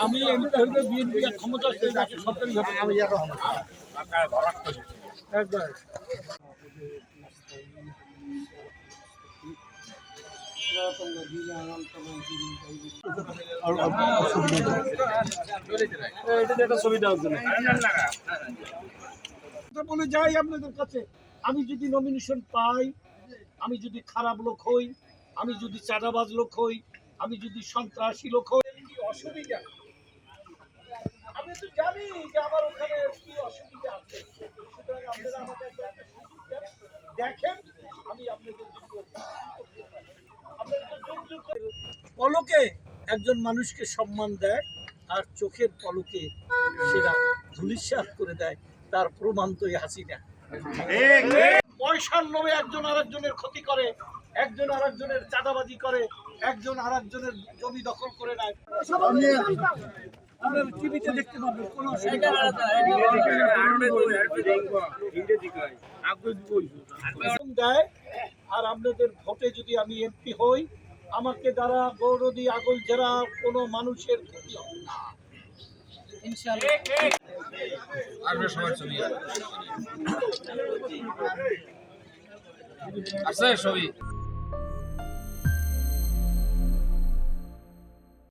আমি বিএনপি ক্ষমতা সরকারি একবার বলে যাই আপনাদের কাছে, আমি যদি নমিনেশন পাই, আমি যদি খারাপ লোক হই, আমি যদি চাঁদাবাজ লোক হই, আমি যদি সন্ত্রাসী লোক হই, কি অসুবিধা? আমি তো জানি যে আমার ওখানে কি অসুবিধা আছে। সুতরাং আপনারা আমাদের দেখেন, আমি আপনাদের পলকে একজন মানুষকে সম্মান দেয়, আর চোখের পলকে সেটা ধূলিসাৎ করে দেয়, তার প্রমাণ তো হাসিনা। পয়সার লোভে একজন আরেকজনের ক্ষতি করে, একজন আরেকজনের চাঁদাবাজি করে, একজন আরেকজনের জমি দখল করে নেয়। আপনারা টিভিতে দেখতে পাবেন, কোনো দেয়। আর আপনাদের ভোটে যদি আমি এমপি হই, আমাকে দ্বারা গৌরদী আগল জেলা কোনো মানুষের ক্ষতি হবে না ইনশাআল্লাহ। আছে ছবি।